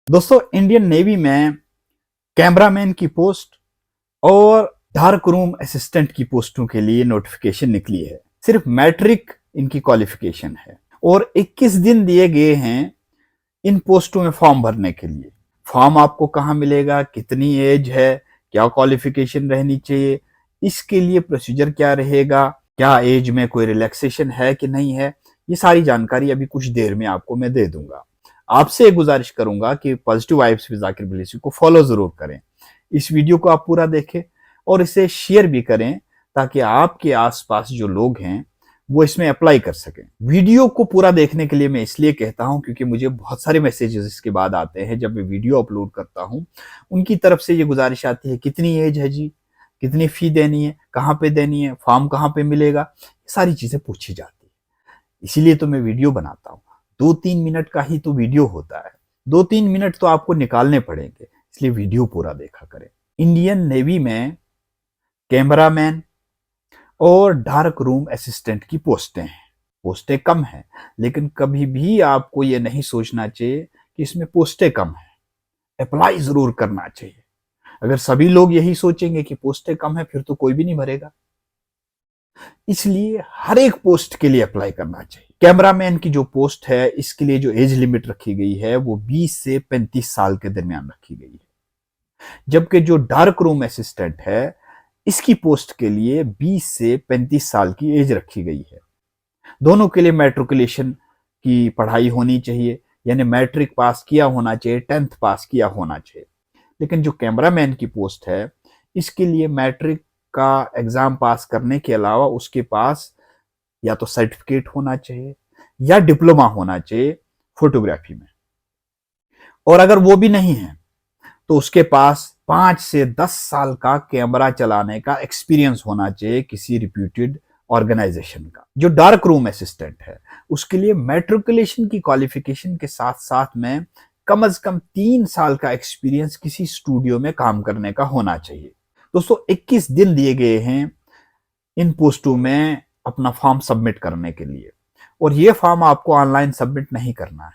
दोस्तों, Indian navy में cameraman की पोस्ट और डार्क रूम असिस्टेंट की पोस्टों के लिए नोटिफिकेशन निकली है। सिर्फ मैट्रिक इनकी क्वालिफिकेशन है और 21 दिन दिए गए हैं इन पोस्टों में फॉर्म भरने के लिए। फॉर्म आपको कहाँ मिलेगा, कितनी एज है, क्या क्वालिफिकेशन रहनी चाहिए, इसके लिए प्रोसीजर क्या रहेगा, क्या एज में कोई रिलैक्सेशन है कि नहीं है, ये सारी जानकारी अभी कुछ देर में आपको मैं दे दूंगा। आपसे गुजारिश करूंगा कि पॉजिटिव वाइब्स विद जाकिर बिलिसी को फॉलो जरूर करें। इस वीडियो को आप पूरा देखें और इसे शेयर भी करें ताकि आपके आसपास जो लोग हैं वो इसमें अप्लाई कर सकें। वीडियो को पूरा देखने के लिए मैं इसलिए कहता हूं क्योंकि मुझे बहुत सारे मैसेजेस इसके बाद आते हैं जब मैं वीडियो अपलोड करता हूं। उनकी तरफ से ये गुजारिश आती है, कितनी एज है जी, कितनी फी देनी है, कहाँ पे देनी है, फॉर्म कहाँ पे मिलेगा, सारी चीजें पूछी जाती है। इसीलिए तो मैं वीडियो बनाता हूँ। 2-3 मिनट का ही तो वीडियो होता है, 2-3 मिनट तो आपको निकालने पड़ेंगे, इसलिए वीडियो पूरा देखा करें। इंडियन नेवी में कैमरामैन और डार्क रूम असिस्टेंट की पोस्टें हैं। पोस्टें कम हैं, लेकिन कभी भी आपको ये नहीं सोचना चाहिए कि इसमें पोस्टें कम हैं। अप्लाई जरूर करना चाहिए। अगर सभी लोग यही सोचेंगे कि पोस्टें कम है, फिर तो कोई भी नहीं भरेगा। इसलिए हर एक पोस्ट के लिए अप्लाई करना चाहिए। कैमरामैन की जो पोस्ट है, इसके लिए जो एज लिमिट रखी गई है वो 20 से 35 साल के दरमियान रखी गई है। जबकि जो डार्क रूम असिस्टेंट है, इसकी पोस्ट के लिए 20 से 35 साल की एज रखी गई है। दोनों के लिए मैट्रिकुलेशन की पढ़ाई होनी चाहिए, यानी मैट्रिक पास किया होना चाहिए, 10th पास किया होना चाहिए। लेकिन जो कैमरामैन की पोस्ट है, इसके लिए मैट्रिक का एग्जाम पास करने के अलावा उसके पास या तो सर्टिफिकेट होना चाहिए या डिप्लोमा होना चाहिए फोटोग्राफी में। और अगर वो भी नहीं है तो उसके पास 5 से 10 साल का कैमरा चलाने का एक्सपीरियंस होना चाहिए किसी रिप्यूटेड ऑर्गेनाइजेशन का। जो डार्क रूम असिस्टेंट है, उसके लिए मैट्रिकुलेशन की क्वालिफिकेशन के साथ साथ में कम से कम 3 साल का एक्सपीरियंस किसी स्टूडियो में काम करने का होना चाहिए। दोस्तों, 21 दिन दिए गए हैं इन पोस्टों में अपना फॉर्म सबमिट करने के लिए, और ये फॉर्म आपको ऑनलाइन सबमिट नहीं करना है,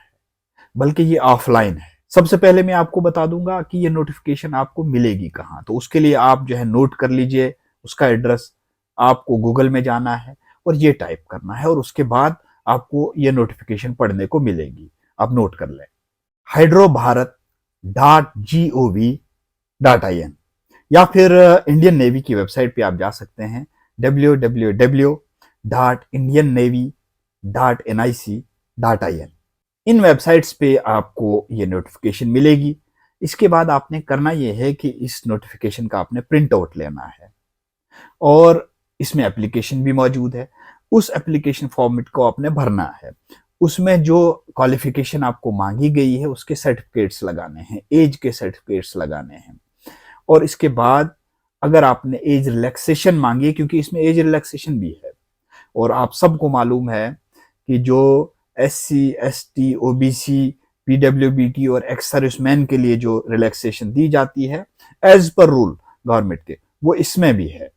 बल्कि ये ऑफलाइन है। सबसे पहले मैं आपको बता दूंगा कि ये नोटिफिकेशन आपको मिलेगी कहाँ। तो उसके लिए आप जो है नोट कर लीजिए उसका एड्रेस। आपको गूगल में जाना है और ये टाइप करना है और उसके बाद आपको ये नोटिफिकेशन पढ़ने को मिलेगी। आप नोट कर लें, hydrobharat.gov.in, या फिर इंडियन नेवी की वेबसाइट पे आप जा सकते हैं www.indiannavy.nic.in। इन वेबसाइट्स पे आपको ये नोटिफिकेशन मिलेगी। इसके बाद आपने करना ये है कि इस नोटिफिकेशन का आपने प्रिंट आउट लेना है और इसमें एप्लीकेशन भी मौजूद है। उस एप्लीकेशन फॉर्मेट को आपने भरना है। उसमें जो क्वालिफिकेशन आपको मांगी गई है उसके सर्टिफिकेट्स लगाने हैं, एज के सर्टिफिकेट्स लगाने हैं। और इसके बाद अगर आपने एज रिलैक्सेशन मांगी है, क्योंकि इसमें एज रिलैक्सेशन भी है, और आप सबको मालूम है कि जो SC, ST, OBC, PWBT और एक्स सर्विसमैन के लिए जो रिलैक्सेशन दी जाती है एज पर रूल गवर्नमेंट के, वो इसमें भी है।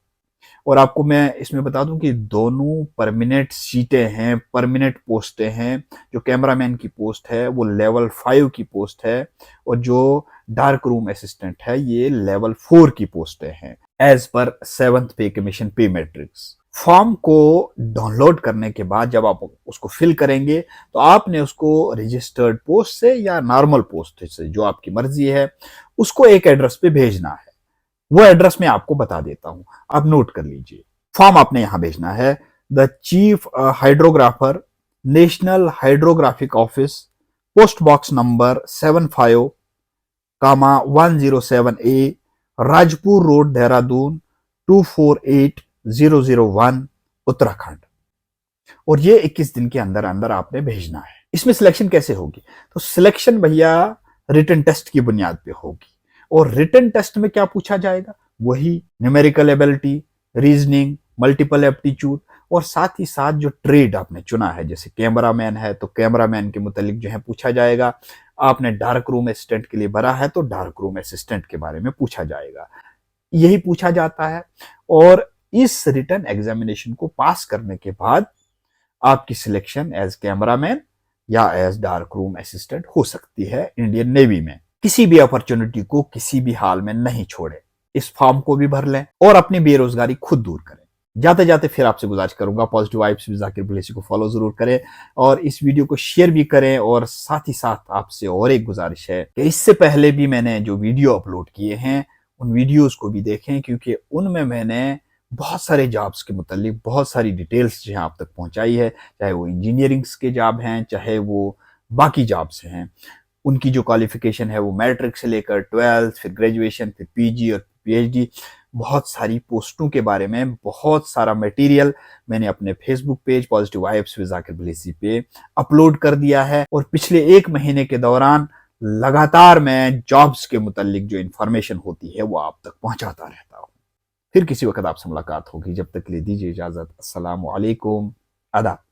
और आपको मैं इसमें बता दूं कि दोनों परमानेंट सीटें हैं, परमानेंट पोस्टें हैं। जो कैमरामैन की पोस्ट है वो लेवल 5 की पोस्ट है और जो डार्क रूम असिस्टेंट है ये लेवल 4 की पोस्टें हैं एज पर 7th पे कमीशन पे मैट्रिक्स। फॉर्म को डाउनलोड करने के बाद जब आप उसको फिल करेंगे तो आपने उसको रजिस्टर्ड पोस्ट से या नॉर्मल पोस्ट से, जो आपकी मर्जी है, उसको एक एड्रेस पे भेजना है। वो एड्रेस मैं आपको बता देता हूं, आप नोट कर लीजिए। फॉर्म आपने यहां भेजना है, the chief hydrographer, national hydrographic office, post box number 75,107A, Rajpur road, Dehradun 248001, Uttarakhand. और ये 21 दिन के अंदर अंदर आपने भेजना है। इसमें सिलेक्शन कैसे होगी? तो सिलेक्शन भैया रिटन टेस्ट की बुनियाद पे होगी। और रिटन टेस्ट में क्या पूछा जाएगा? वही numerical ability, reasoning, multiple aptitude, और साथ ही साथ जो ट्रेड आपने चुना है, जैसे कैमरामैन है तो कैमरामैन के मुतालिक जो है पूछा जाएगा। आपने डार्क रूम असिस्टेंट के लिए भरा है तो डार्क रूम असिस्टेंट के बारे में पूछा जाएगा। यही पूछा जाता है। और इस रिटन एग्जामिनेशन को पास करने के बाद आपकी सिलेक्शन एज कैमरामैन या एज डार्क रूम असिस्टेंट हो सकती है इंडियन नेवी में। किसी भी अपॉर्चुनिटी को किसी भी हाल में नहीं छोड़े। इस फॉर्म को भी भर लें और अपनी बेरोजगारी खुद दूर करें। जाते जाते फिर आपसे गुजारिश करूंगा, पॉजिटिव वाइब्स विद जाकिर बुलेसी को फॉलो जरूर करें और इस वीडियो को शेयर भी करें। और साथ ही साथ आपसे और एक गुजारिश है कि इससे पहले भी मैंने जो वीडियो अपलोड किए हैं उन वीडियोस को भी देखें, क्योंकि उनमें मैंने बहुत सारे जॉब्स के मुतालिक बहुत सारी डिटेल्स जो है आप तक पहुंचाई है, चाहे वो इंजीनियरिंग्स के जॉब हैं, चाहे वो बाकी जॉब्स हैं। उनकी जो क्वालिफिकेशन है वो मैट्रिक से लेकर 12th, फिर ग्रेजुएशन, फिर पीजी और पीएचडी, बहुत सारी पोस्टों के बारे में बहुत सारा मटेरियल मैंने अपने Facebook page positive vibes with Zakir बुलेसी पे अपलोड कर दिया है। और पिछले 1 महीने के दौरान लगातार मैं जॉब्स के मुतालिक जो इंफॉर्मेशन होती है वो आप तक पहुंचाता रहता हूँ। फिर किसी वक्त आपसे मुलाकात होगी, जब तक के लिए दीजिए इजाजत। अस्सलाम वालेकुम, आदाब।